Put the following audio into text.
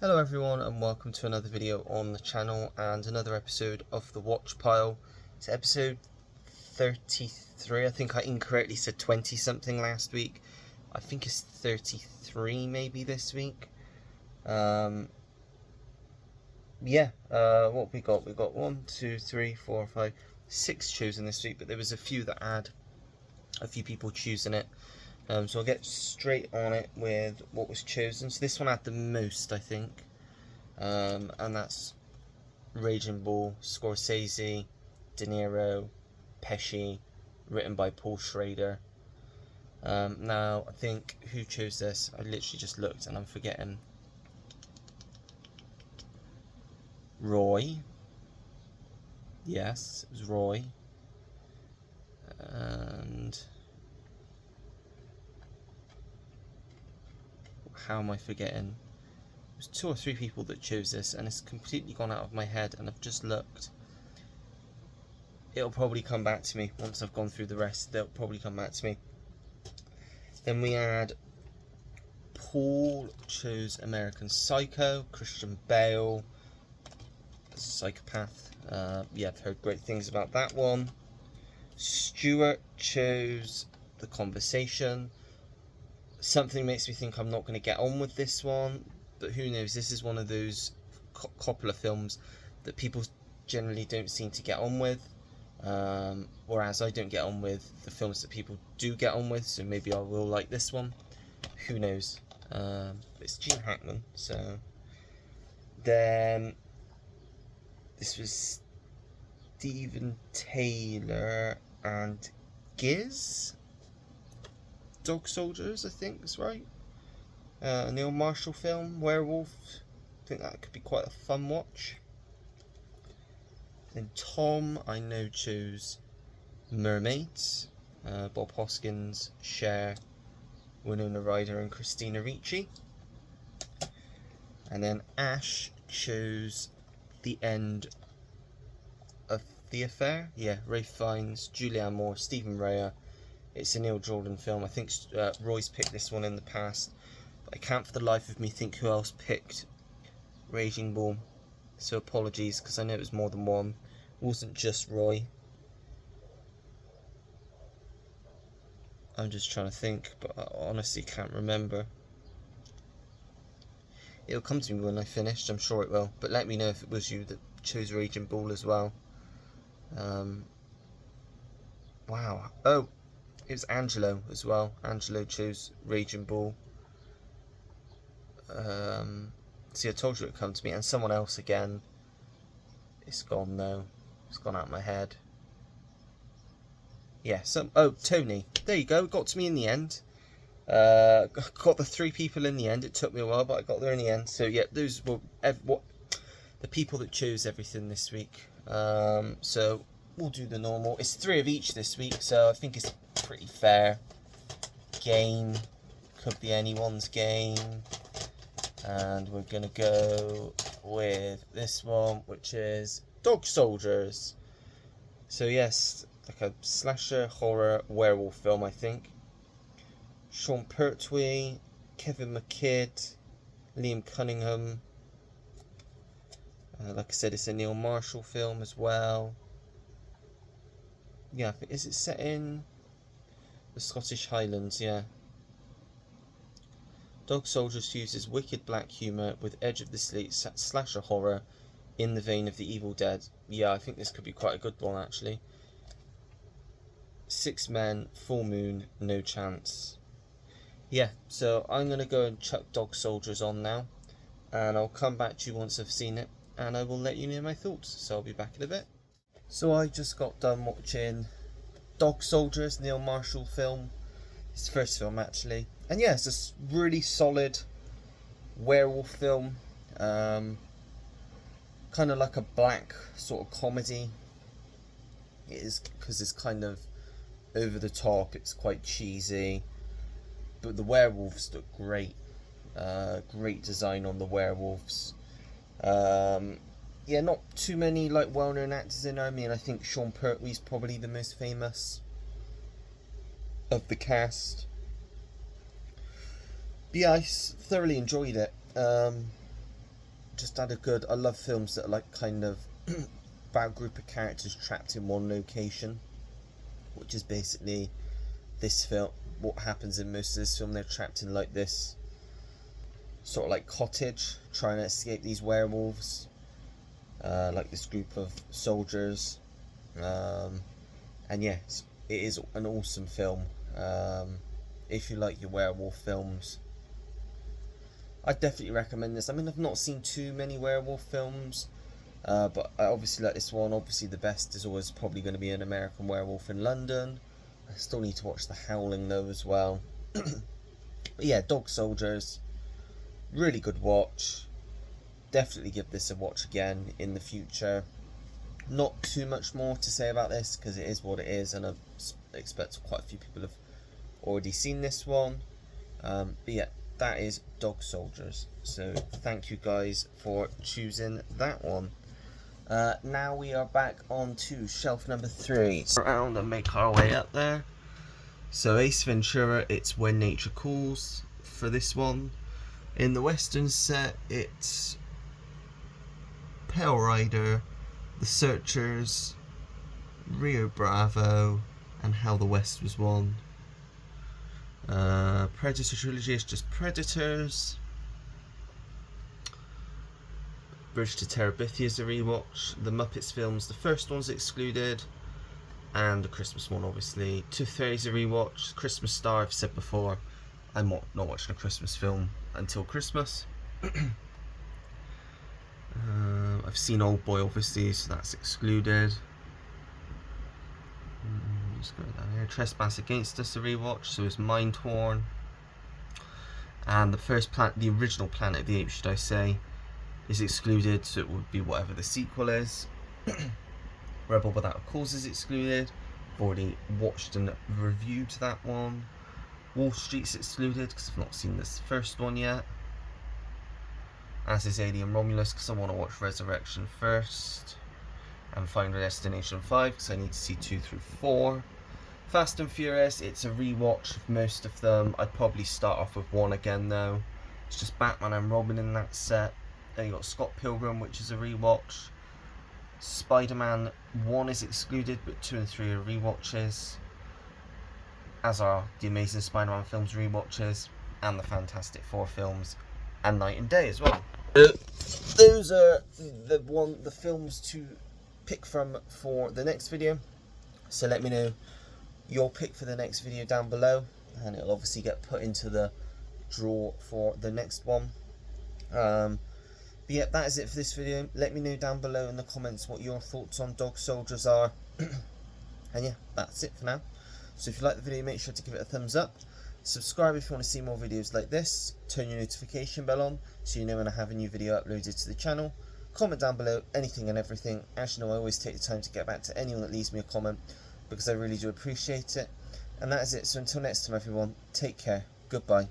Hello everyone and welcome to another video on the channel and another episode of the Watch Pile. It's episode 33. I think I incorrectly said 20 something last week. I think it's 33 maybe this week. What we got? We got 1, 2, 3, 4, 5, 6 chosen this week, but there was a few that had a few people choosing it. So I'll get straight on it with what was chosen. So this one had the most, I think, and that's Raging Bull, Scorsese, De Niro, Pesci, written by Paul Schrader. Now, I think, who chose this? I literally just looked and I'm forgetting. Roy. Yes, it was Roy. And how am I forgetting? There's 2 or 3 people that chose this and it's completely gone out of my head and I've just looked. It'll probably come back to me once I've gone through the rest. They'll probably come back to me. Then we had Paul chose American Psycho, Christian Bale, psychopath. I've heard great things about that one. Stuart chose The Conversation. Something makes me think I'm not going to get on with this one, but who knows? This is one of those Coppola films that people generally don't seem to get on with, whereas I don't get on with the films that people do get on with, so maybe I will like this one. Who knows? But it's Gene Hackman, so. Then this was Steven Taylor and Giz. Dog Soldiers, I think is right. A Neil Marshall film, Werewolf. I think that could be quite a fun watch. Then Tom, I know, chose Mermaids. Bob Hoskins, Cher, Winona Ryder and Christina Ricci. And then Ash chose The End of the Affair. Yeah, Ralph Fiennes, Julianne Moore, Stephen Rea. It's a Neil Jordan film. I think Roy's picked this one in the past, but I can't for the life of me think who else picked Raging Bull. So apologies, because I know it was more than one. It wasn't just Roy. I'm just trying to think, but I honestly can't remember. It'll come to me when I finished, I'm sure it will. But let me know if it was you that chose Raging Bull as well. Wow. Oh, it was Angelo as well. Angelo chose Raging Bull. See, I told you it would come to me. And someone else again. It's gone though. It's gone out of my head. Yeah, Tony. There you go. It got to me in the end. Got the 3 people in the end. It took me a while, but I got there in the end. So yeah, those were the people that chose everything this week. So we'll do the normal. It's 3 of each this week, so I think it's pretty fair. Game could be anyone's game, and we're gonna go with this one, which is Dog Soldiers. So yes, like a slasher horror werewolf film, I think. Sean Pertwee, Kevin McKidd, Liam Cunningham. Like I said, it's a Neil Marshall film as well. Yeah, is it set in the Scottish Highlands? Yeah. Dog Soldiers uses wicked black humour with edge of the sleeve slasher horror in the vein of The Evil Dead. Yeah, I think this could be quite a good one actually. 6 men, full moon, no chance. Yeah, so I'm going to go and chuck Dog Soldiers on now, and I'll come back to you once I've seen it, and I will let you know my thoughts, so I'll be back in a bit. So I just got done watching Dog Soldiers, Neil Marshall film. It's the first film actually, and yeah, it's a really solid werewolf film. Kind of like a black sort of comedy. It is, because it's kind of over the top, it's quite cheesy, but the werewolves look great. Great design on the werewolves. Yeah, not too many like well-known actors in there. I mean, I think Sean Pertwee's probably the most famous of the cast. But yeah, I thoroughly enjoyed it. just had a good. I love films that are like kind of about a group of characters trapped in one location, which is basically this film. What happens in most of this film, they're trapped in like this sort of like cottage, trying to escape these werewolves. Like this group of soldiers, and yes, it is an awesome film. If you like your werewolf films, I definitely recommend this. I mean, I've not seen too many werewolf films, but I obviously like this one. Obviously, the best is always probably going to be An American Werewolf in London. I still need to watch The Howling though as well. But yeah, Dog Soldiers, really good watch. Definitely give this a watch again in the future. Not too much more to say about this because it is what it is, and I expect quite a few people have already seen this one. But yeah, that is Dog Soldiers. So thank you guys for choosing that one. Now we are back on to shelf number 3. Around and make our way up there. So Ace Ventura, it's When Nature Calls for this one. In the Western set, it's Pale Rider, The Searchers, Rio Bravo, and How the West Was Won. Predator trilogy is just Predators. Bridge to Terabithia is a rewatch. The Muppets films, the first one's excluded, and the Christmas one obviously. Tooth Fairy's a rewatch. Christmas Star, I've said before, I'm not watching a Christmas film until Christmas. I've seen Old Boy obviously, so that's excluded. Just go down here. Trespass Against Us, a rewatch, so is Mind Torn. And the original Planet of the Apes, should I say, is excluded, so it would be whatever the sequel is. Rebel Without a Cause is excluded. I've already watched and reviewed that one. Wall Street's excluded because I've not seen this first one yet. As is Alien Romulus because I want to watch Resurrection first. And Final Destination 5 because I need to see 2 through 4. Fast and Furious, it's a rewatch of most of them. I'd probably start off with 1 again though. It's just Batman and Robin in that set. Then you got Scott Pilgrim, which is a rewatch. Spider-Man 1 is excluded, but 2 and 3 are rewatches. As are the Amazing Spider-Man films rewatches, and the Fantastic Four films, and Night and Day as well. Those are the films to pick from for the next video. So let me know your pick for the next video down below, and it'll obviously get put into the draw for the next one. But yeah, that is it for this video. Let me know down below in the comments what your thoughts on Dog Soldiers are. And yeah, that's it for now. So if you like the video, make sure to give it a thumbs up. Subscribe if you want to see more videos like this. Turn your notification bell on so you know when I have a new video uploaded to the channel. Comment down below anything and everything. As you know, I always take the time to get back to anyone that leaves me a comment because I really do appreciate it. And that is it. So until next time, everyone, take care. Goodbye.